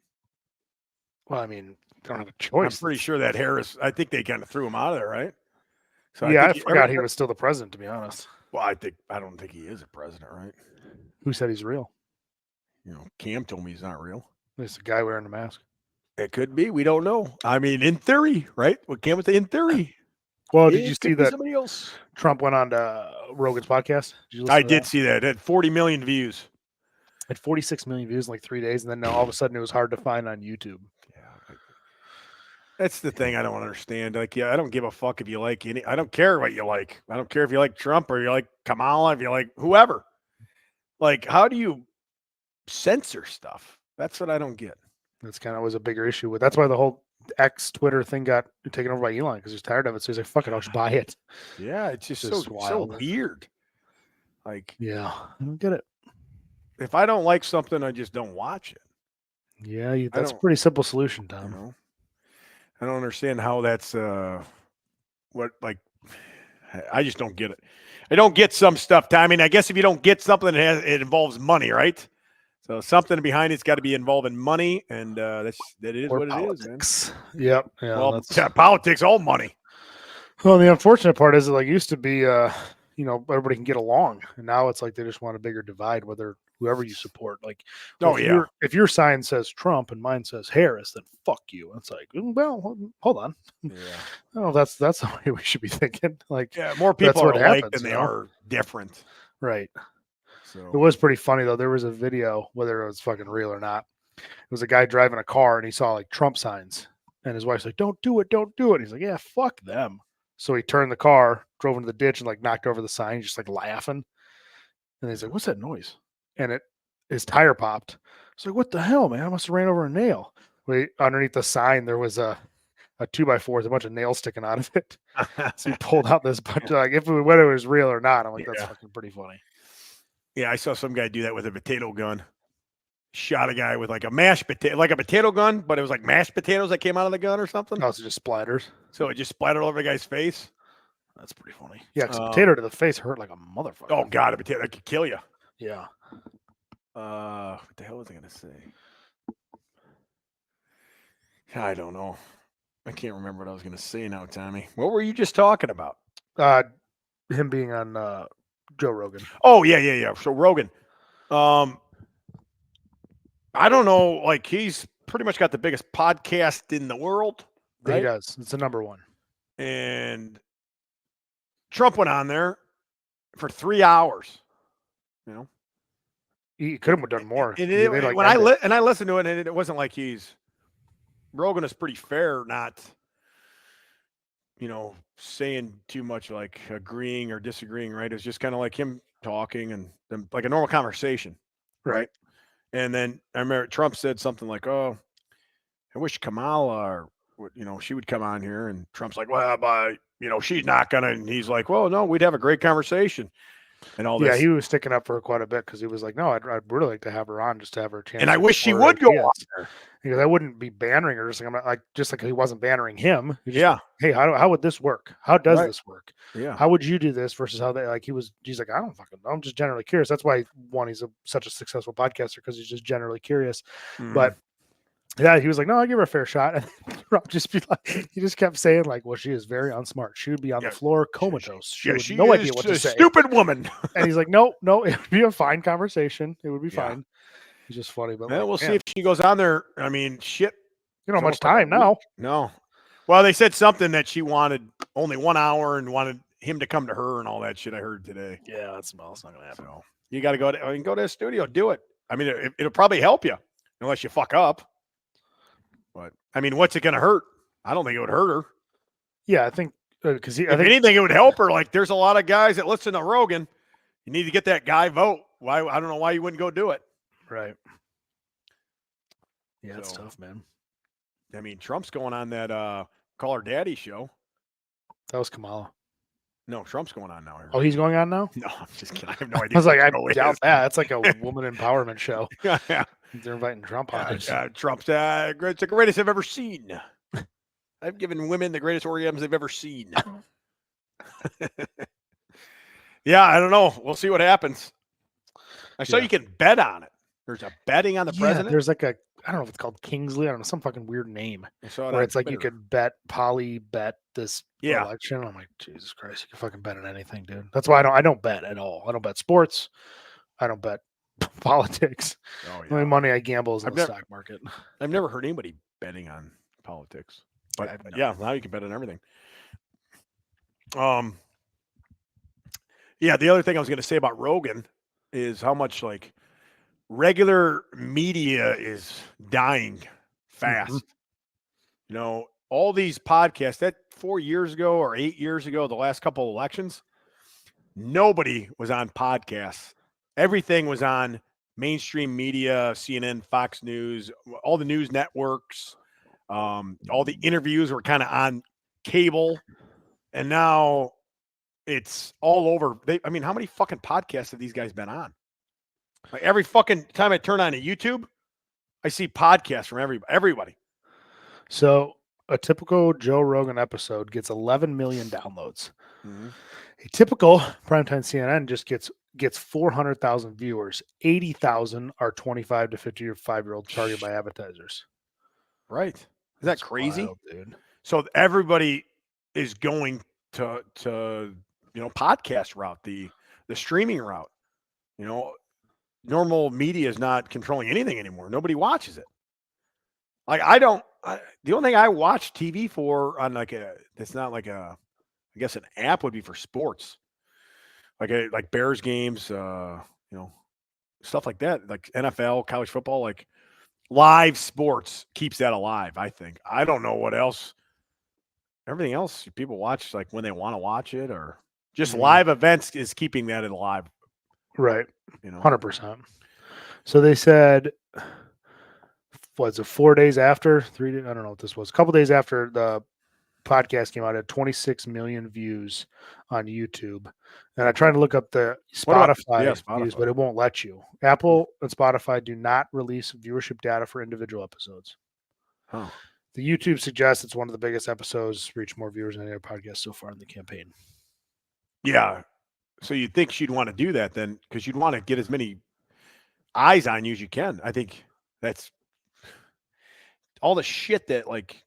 Well, I mean, they don't have a I'm choice. pretty sure that Harris. I think they kind of threw him out of there, right? So Yeah, I think forgot he was still the president, to be honest. Well, I don't think he is a president, right? Who said he's real? Cam told me he's not real. It's a guy wearing a mask. It could be. We don't know. I mean, in theory, right? What Cam would say in theory. Well, did you see that somebody else? Trump went on to Rogan's podcast? Did you listen I to did that? see that. It had 40 million views. It had 46 million views in like 3 days, and then all of a sudden it was hard to find on YouTube. Yeah. That's the thing I don't understand. Like, I don't give a fuck if you like any. I don't care what you like. I don't care if you like Trump or you like Kamala, if you like whoever. Like, how do you censor stuff? That's what I don't get. That's kind of was a bigger issue with. That's why the whole X Twitter thing got taken over by Elon because he's tired of it. So he's like, "Fuck it, I'll just buy it." Yeah, it's just It's so wild. weird. Like, yeah, I don't get it. If I don't like something, I just don't watch it. Yeah, that's a pretty simple solution, Tom. I don't understand how that's what like. I just don't get it. I don't get some stuff. I mean, I guess if you don't get something, it involves money, right? So something behind it's got to be involving money, and that is Or what politics. it is, man. Yep. Yeah. Well, politics, all money. Well, the unfortunate part is it like used to be, everybody can get along, and now it's like they just want a bigger divide. Whoever you support, like, if your sign says Trump and mine says Harris, then fuck you. And it's like, well, hold on. Yeah. Oh, that's the way we should be thinking. Like, yeah, more people are alike than they are different. Right. So it was pretty funny though. There was a video, whether it was fucking real or not. It was a guy driving a car and he saw like Trump signs, and his wife's like, "Don't do it, don't do it." And he's like, "Yeah, fuck them." So he turned the car, drove into the ditch, and like knocked over the sign, just like laughing. And he's like, "What's that noise?" And his tire popped. It's like, "What the hell, man? I must have ran over a nail." Underneath the sign, there was a 2x4 with a bunch of nails sticking out of it. So he pulled out this bunch, like whether it was real or not. I'm like, that's fucking pretty funny. Yeah, I saw some guy do that with a potato gun. Shot a guy with like a mashed potato, like a potato gun, but it was like mashed potatoes that came out of the gun or something. Oh, so just splatters. So it just splattered all over the guy's face. That's pretty funny. Yeah, because potato to the face hurt like a motherfucker. Oh god, a potato that could kill you. Yeah. What the hell was I gonna say? I don't know. I can't remember what I was gonna say now, Tommy. What were you just talking about? Him being on Joe Rogan. Oh yeah. So Rogan, I don't know. Like he's pretty much got the biggest podcast in the world. Right? He does. It's the number one. And Trump went on there for 3 hours. He could have done more. I listened to it, and it wasn't like Rogan is pretty fair, not saying too much, like agreeing or disagreeing. Right? It was just kind of like him talking and like a normal conversation. Right. And then I remember Trump said something like, "Oh, I wish Kamala, she would come on here." And Trump's like, "Well, but she's not gonna." And he's like, "Well, no, we'd have a great conversation." And all this. Yeah, he was sticking up for her quite a bit because he was like, "No, I'd really like to have her on just to have her chance." And I wish she would go on there. Because I wouldn't be bannering her. Just like he wasn't bannering him. Yeah. Hey, how would this work? How does this work? Yeah. How would you do this versus how he's like, I don't fucking know. I'm just generally curious. That's why he's such a successful podcaster because he's just generally curious. Mm-hmm. But yeah, he was like, no, I'll give her a fair shot. And Rob he just kept saying like, well, she is very unsmart. She would be on the floor comatose. She would no idea what to say. Stupid woman. And he's like, no, it would be a fine conversation. It would be fine. It's just funny, but we'll see if she goes on there. I mean, shit. You don't have much time now. No. Well, they said something that she wanted only 1 hour and wanted him to come to her and all that shit I heard today. Yeah, that's not going to happen. So you got to go to the studio, do it. I mean, it'll probably help you unless you fuck up. But I mean, what's it going to hurt? I don't think it would hurt her. Yeah, I think if anything, it would help her. Like, there's a lot of guys that listen to Rogan. You need to get that guy vote. Why? I don't know why you wouldn't go do it. Right. Yeah, it's tough, man. I mean, Trump's going on that Call Her Daddy show. That was Kamala. No, Trump's going on now. Oh, he's going on now? No, I'm just kidding. I have no idea. I was like, I doubt that. It's like a woman empowerment show. Yeah. They're inviting Trump on. Trump's it's the greatest I've ever seen. I've given women the greatest orgasms they've ever seen. Yeah, I don't know. We'll see what happens. I saw you can bet on it. There's a betting on the president. There's like I don't know if it's called Kingsley. I don't know, some fucking weird name I saw it where on it's like you Twitter. could bet this Yeah. election. I'm like, Jesus Christ, you can fucking bet on anything, dude. That's why I don't bet at all. I don't bet sports. I don't bet politics. Oh The only yeah. money I gamble is in I've the never stock market. I've never heard anybody betting on politics. But I've yeah, now you can bet on everything. Yeah, the other thing I was going to say about Rogan is how much like regular media is dying fast. You know, all these podcasts that 4 years ago or 8 years ago, the last couple of elections, nobody was on podcasts. Everything was on mainstream media, CNN, Fox News, all the news networks. All the interviews were kind of on cable, and now it's all over. I mean, how many fucking podcasts have these guys been on? Like every fucking time I turn on a YouTube, I see podcasts from everybody. So a typical Joe Rogan episode gets 11 million downloads. Mm-hmm. A typical primetime CNN just gets 400,000 viewers. 80,000 are 25 to 55-year-old targeted by advertisers. Right? Is that That's crazy? wild, dude. So everybody is going to podcast route, the streaming route. You know, normal media is not controlling anything anymore. Nobody watches it. Like the only thing I watch TV for on it's not like I guess an app would be for sports, like Bears games, stuff like that, like NFL, college football, like live sports keeps that alive. I think. I don't know what else. Everything else people watch like when they want to watch it, or just live events is keeping that alive. Right. You know, 100%. So they said, was it 4 days after? 3 days? I don't know what this was. A couple days after the podcast came out, it had 26 million views on YouTube. And I tried to look up the what about Spotify views, but Spotify? it won't let you. Apple and Spotify do not release viewership data for individual episodes. Oh, The YouTube suggests it's one of the biggest episodes, reached more viewers than any other podcast so far in the campaign. yeah. So you'd think she'd want to do that then, because you'd want to get as many eyes on you as you can. I think that's all the shit that like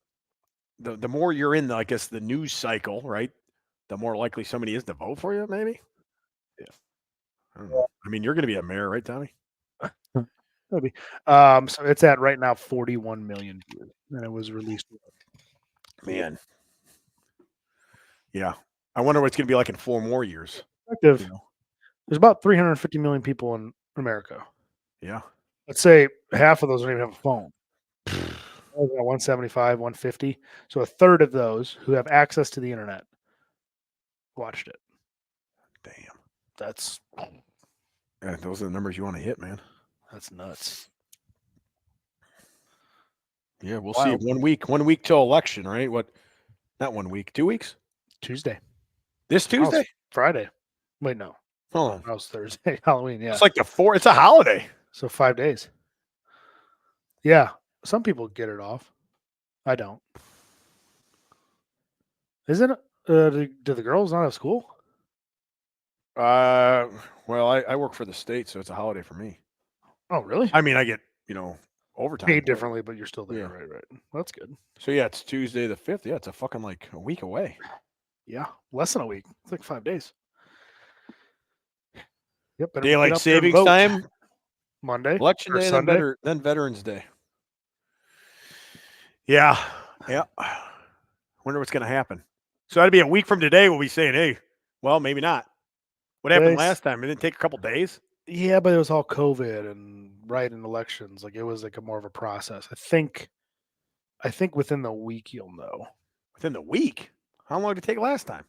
the more you're in, I guess, the news cycle, right? The more likely somebody is to vote for you, maybe. Yeah. I don't know. I mean, you're going to be a mayor, right, Tommy? Maybe. So it's at right now 41 million views, and it was released. Man. Yeah. I wonder what it's going to be like in 4 more years. There's about 350 million people in America. Yeah. Let's say half of those don't even have a phone. 175, 150. So a third of those who have access to the internet watched it. Damn. That's Those are the numbers you want to hit, man. That's nuts. Yeah, we'll see. 1 week till election, right? Not 1 week, 2 weeks? Tuesday. This Tuesday? Friday. Wait, no. Hold on. That was Thursday. Halloween, yeah. It's like it's a holiday. So 5 days. Yeah. Some people get it off. I don't. Isn't it? Do the girls not have school? Well, I work for the state, so it's a holiday for me. Oh, really? I mean, I get, overtime. Paid differently, but you're still there. Yeah. Right. Well, that's good. So yeah, it's Tuesday the 5th. Yeah, it's a fucking like a week away. Yeah. Less than a week. It's like 5 days. Yep. Daylight savings time. Monday. Election day, Sunday. then Veterans Day. Yeah. Wonder what's going to happen. So that'd be a week from today. We'll be saying, hey, well, maybe not. What happened last time? It didn't take a couple days. Yeah, but it was all COVID and write-in elections. Like it was like a more of a process. I think within the week you'll know. Within the week? How long did it take last time?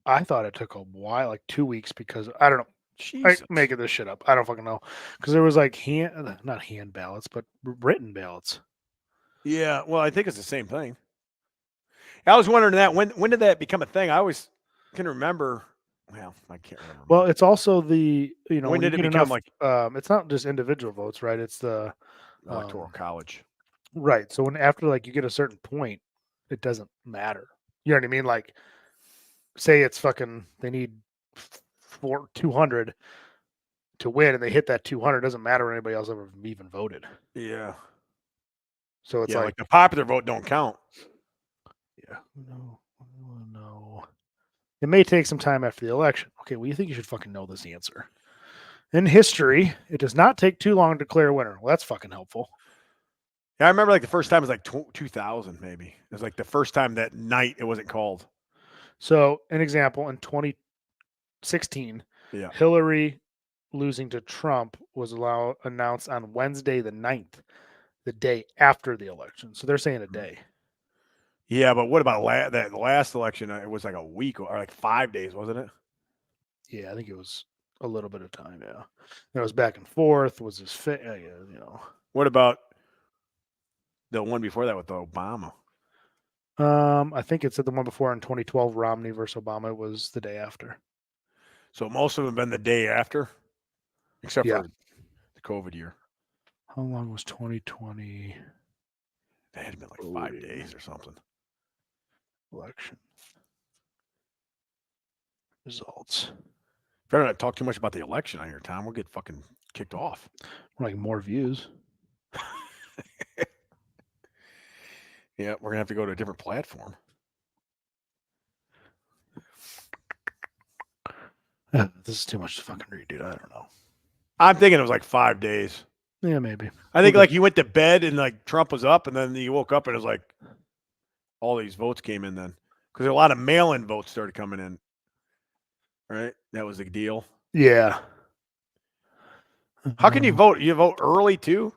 I thought it took a while, like 2 weeks, because I don't know. Jesus. I'm making this shit up. I don't fucking know. Because there was like not hand ballots, but written ballots. Yeah, well, I think it's the same thing. I was wondering that when did that become a thing? I always can remember. Well, I can't remember. Well, it's also the when did it become it's not just individual votes, right? It's the electoral college, right? So when after like you get a certain point, it doesn't matter. You know what I mean? Like, say it's fucking they need 200 to win, and they hit that 200. It doesn't matter when anybody else ever even voted. Yeah. So it's like the popular vote don't count. yeah, no. It may take some time after the election. Okay, well, you think you should fucking know this answer. In history, it does not take too long to declare a winner. Well, that's fucking helpful. Yeah, I remember like the first time was like 2000 maybe. It was like the first time that night it wasn't called. So, an example, in 2016, Yeah. Hillary losing to Trump was announced on Wednesday the 9th, the day after the election. So they're saying a day. Yeah, but what about that last election? It was like a week or like 5 days, wasn't it? Yeah, I think it was a little bit of time. Yeah, it was back and forth. Was his fit? What about the one before that with Obama? I think it said the one before in 2012, Romney versus Obama was the day after. So most of them have been the day after, except Yeah. for the COVID year. How long was 2020 That had been like 5 days or something. election results? Better not talk too much about the election on here, Tom. We'll get fucking kicked off. Like more views. Yeah, we're gonna have to go to a different platform. This is too much to fucking read, dude. I don't know. I'm thinking it was like 5 days. Yeah, maybe. I think like you went to bed and like Trump was up, and then you woke up and it was like all these votes came in then because a lot of mail-in votes started coming in. Right, that was the deal. Yeah. How can you vote? You vote early too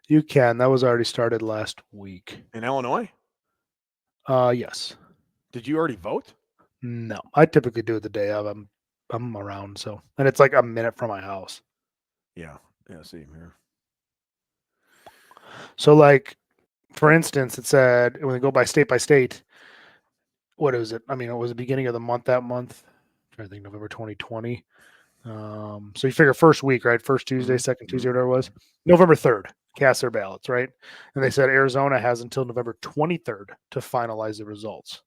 You can. That was already started last week. in Illinois. Yes. Did you already vote? No, I typically do it the day of. I'm around, so and it's like a minute from my house. Yeah, same here. So, like, for instance, it said when we go by state, what is it? I mean, it was the beginning of the month that month. I'm trying to think, November 2020. So you figure first week, right? First Tuesday, second Tuesday, whatever it was. November 3rd, cast their ballots, right? And they said Arizona has until November 23rd to finalize the results.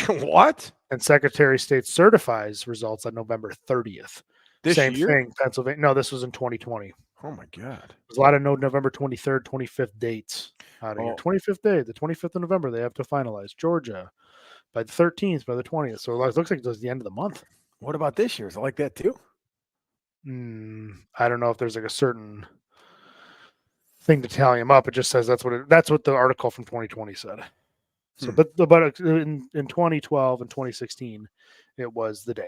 What? And Secretary of State certifies results on November 30th. This Same year? thing, Pennsylvania. No, this was in 2020. Oh my God. There's a lot of November 23rd, 25th dates out of here. Oh. 25th day, the 25th of November, they have to finalize. Georgia by the 13th, by the 20th. So it looks like it was the end of the month. What about this year? Is it like that too? I don't know if there's like a certain thing to tally them up. It just says that's what the article from 2020 said. So, but in 2012 and 2016, it was the day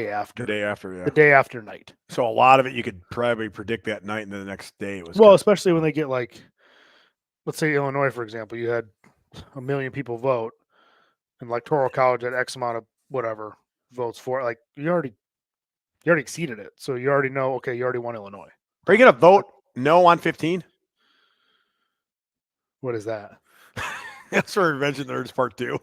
after. The day after, yeah. The day after night. So a lot of it you could probably predict that night, and then the next day it was. Well, especially when they get like, let's say Illinois, for example, you had 1 million people vote, and electoral college had X amount of whatever votes for it. Like you already exceeded it, so you already know. Okay, you already won Illinois. Are you gonna vote no on 15? What is that? That's for Revenge of the Nerds Part 2.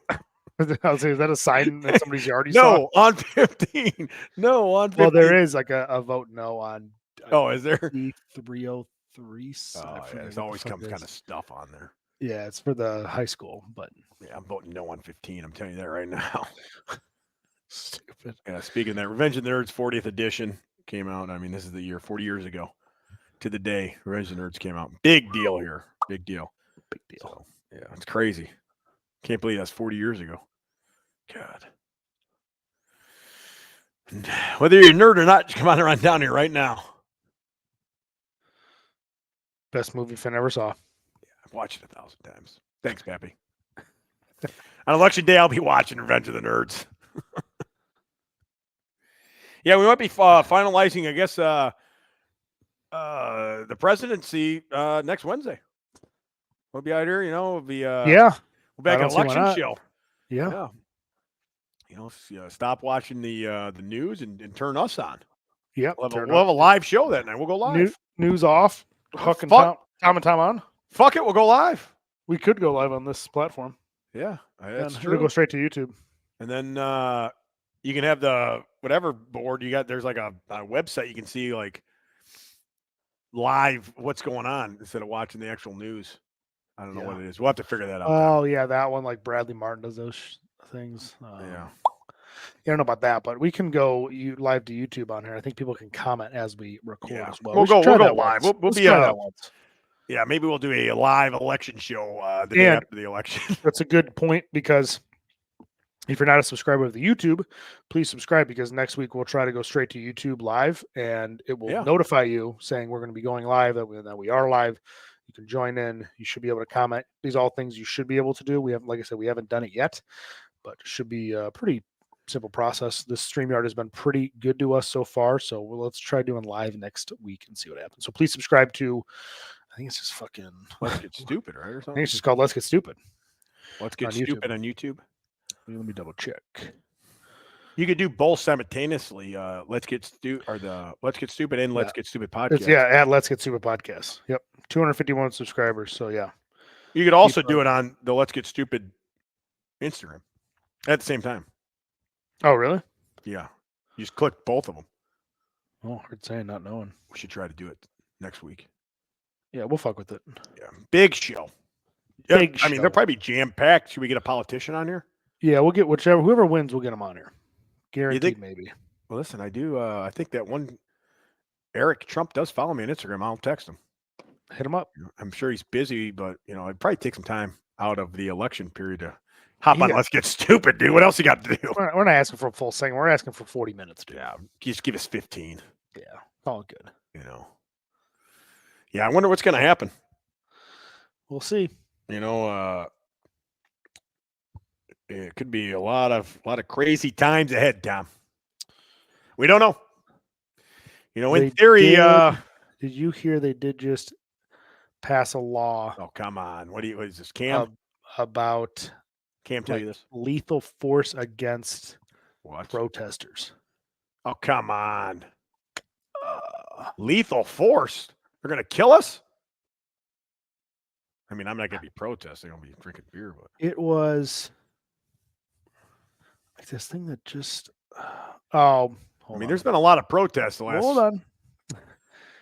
I was saying, is that a sign that somebody's already No, on 15. No, on 15. Well, there is like a vote no on. Oh, is there? 303. Oh, yeah, there's always comes kind of stuff on there. Yeah, it's for the high school, but yeah, I'm voting no on 15. I'm telling you that right now. Stupid. Yeah, speaking of that, Revenge of the Nerds 40th edition came out. I mean, this is the year 40 years ago to the day Revenge of the Nerds came out. Big deal here. Big deal. Big deal. So, yeah, it's crazy. Can't believe that's 40 years ago. God. And whether you're a nerd or not, come on around down here right now. Best movie Finn ever saw. Yeah, I've watched it 1,000 times. Thanks, Pappy. On election day, I'll be watching Revenge of the Nerds. Yeah, we might be finalizing, I guess, the presidency next Wednesday. We'll be out here, we'll be yeah. We'll be back at election show. Yeah. Stop watching the news and turn us on. Yep. We'll have a live show that night. We'll go live. News off. Huck and Tom and Tom on. Fuck it, we'll go live. We could go live on this platform. Yeah, that's true. It'll go straight to YouTube. And then you can have the whatever board you got. There's like a website you can see like live what's going on instead of watching the actual news. I don't know what it is. We'll have to figure that out. Oh, yeah, that one, like Bradley Martin does those things. Yeah. I don't know about that, but we can go live to YouTube on here. I think people can comment as we record as well. We'll go live. We'll be try that once. Yeah, maybe we'll do a live election show the day after the election. That's a good point, because if you're not a subscriber of the YouTube, please subscribe, because next week we'll try to go straight to YouTube live, and it will notify you saying we're going to be going live, that we are live. You can join in. You should be able to comment. These are all things you should be able to do. We haven't, like I said, we haven't done it yet, but it should be a pretty simple process. This StreamYard has been pretty good to us so far, so let's try doing live next week and see what happens. So please subscribe to, I think it's just fucking Let's Get Stupid, right? Or something? I think it's just called Let's Get Stupid. Let's Get Stupid on YouTube. Let me double check. You could do both simultaneously. Let's Get Stupid and Let's Get Stupid podcast. At Let's Get Stupid podcast. Yep, 251 subscribers. So yeah, you could also do it on the Let's Get Stupid Instagram at the same time. Oh, really? Yeah, you just click both of them. Oh, hard saying, not knowing. We should try to do it next week. Yeah, we'll fuck with it. Yeah, big show. I mean, they'll probably be jam packed. Should we get a politician on here? Yeah, we'll get whoever wins. We'll get them on here. Guaranteed, maybe. Well, listen, I do. I think that one Eric Trump does follow me on Instagram. I'll text him. Hit him up. I'm sure he's busy, but I'd probably take some time out of the election period to hop on. Let's Get Stupid, dude. What else you got to do? We're not asking for a full segment. We're asking for 40 minutes, dude. Yeah, just give us 15. Yeah, all good. Yeah, I wonder what's going to happen. We'll see. It could be a lot of crazy times ahead, Tom. We don't know. In theory, did you hear they did just pass a law? Oh, come on. What is this, Cam? About Cam tell you this? Lethal force against what? Protesters. Oh, come on. Lethal force? They're going to kill us? I mean, I'm not going to be protesting. I'll be drinking beer. But it was like this thing that just... there's been a lot of protests the last... Hold on.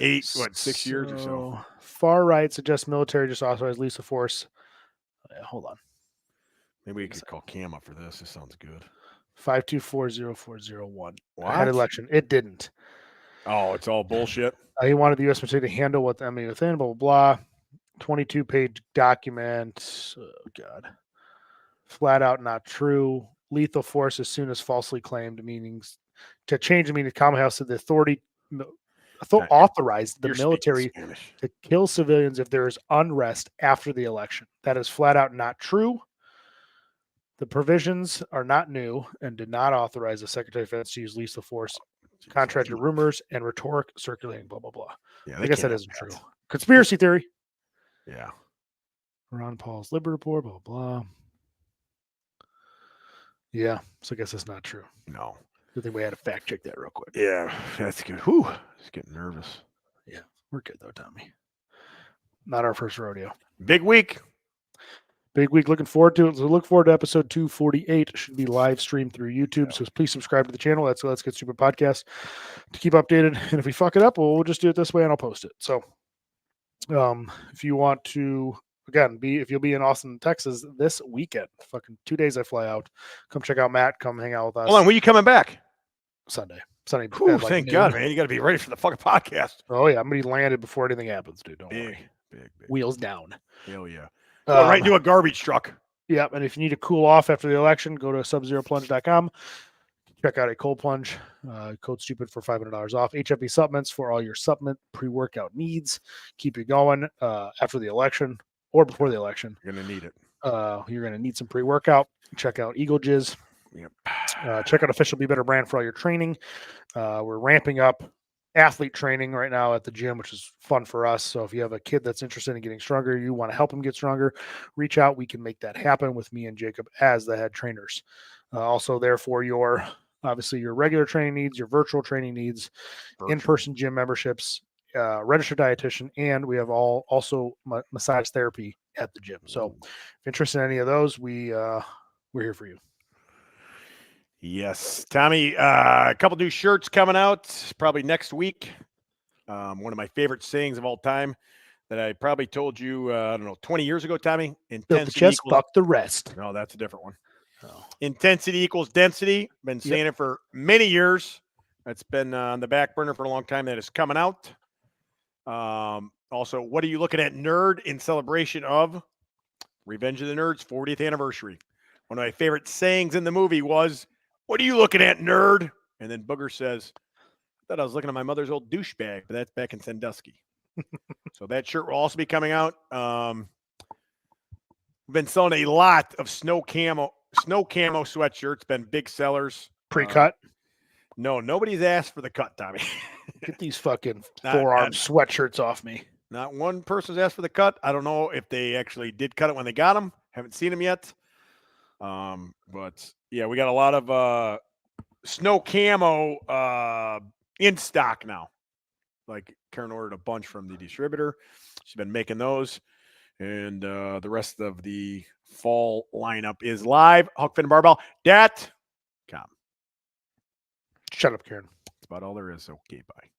6 years or so. Far right suggests military just authorized lethal force. Hold on. Maybe we could call Cam up for this. This sounds good. 5240401. What? Had election. It didn't. Oh, it's all bullshit. He wanted the U.S. military to handle what enemy within, blah, blah, blah. 22-page document. Oh, God. Flat out not true. Lethal force as soon as falsely claimed, meanings to change the meaning. Common House said the authority authorized the military to kill civilians if there is unrest after the election. That is flat out not true. The provisions are not new and did not authorize the Secretary of Defense to use lethal force, contrary to rumors and rhetoric circulating, blah, blah, blah. Yeah, I guess that isn't true. Conspiracy theory. Yeah. Ron Paul's Liberty Report, blah, blah. Yeah, so I guess that's not true. No. Good thing we had to fact check that real quick. Yeah, that's good. Whew, just getting nervous. Yeah, we're good though, Tommy. Not our first rodeo. Big week. Big week. Looking forward to it. So look forward to episode 248. It should be live streamed through YouTube. So please subscribe to the channel. That's Let's Get Stupid Podcast to keep updated. And if we fuck it up, we'll just do it this way and I'll post it. So if you want to, again, if you'll be in Austin, Texas this weekend, fucking 2 days I fly out. Come check out Matt. Come hang out with us. Hold on, when are you coming back? Sunday. Whew, thank God, man. You got to be ready for the fucking podcast. Oh, yeah. I'm going to be landed before anything happens, dude. Don't worry. Big. Wheels down. Hell yeah. Right into a garbage truck. Yeah, and if you need to cool off after the election, go to subzeroplunge.com. Check out a cold plunge. Code STUPID for $500 off. HFB supplements for all your supplement pre-workout needs. Keep you going after the election or before the election. You're going to need it. You're going to need some pre-workout. Check out Eagle Jizz. Yep. Check out Official Be Better brand for all your training. We're ramping up athlete training right now at the gym, which is fun for us. So if you have a kid that's interested in getting stronger, you want to help him get stronger, reach out. We can make that happen with me and Jacob as the head trainers. Also there for your, obviously your regular training needs, your virtual training needs, in-person gym memberships, registered dietitian, and we have also massage therapy at the gym. So if interested in any of those, we're here for you. Yes, Tommy, a couple new shirts coming out probably next week. One of my favorite sayings of all time that I probably told you, 20 years ago, Tommy. Intensity just fuck the rest. No, that's a different one. Oh. Intensity equals density. Been saying it for many years. That's been on the back burner for a long time. That is coming out. Also, what are you looking at, nerd, in celebration of Revenge of the Nerds 40th anniversary? One of my favorite sayings in the movie was, "What are you looking at, nerd?" And then Booger says, "I thought I was looking at my mother's old douchebag, but that's back in Sandusky." So that shirt will also be coming out. We've been selling a lot of snow camo sweatshirts. Been big sellers. Pre-cut. No, nobody's asked for the cut, Tommy. Get these fucking Not- forearm not- sweatshirts off me. Not one person's asked for the cut. I don't know if they actually did cut it when they got them. Haven't seen them yet. But yeah, we got a lot of snow camo in stock now. Like Karen ordered a bunch from the distributor. She's been making those. And the rest of the fall lineup is live. HuckFinBarbell.com. Shut up, Karen. That's about all there is. Okay, bye.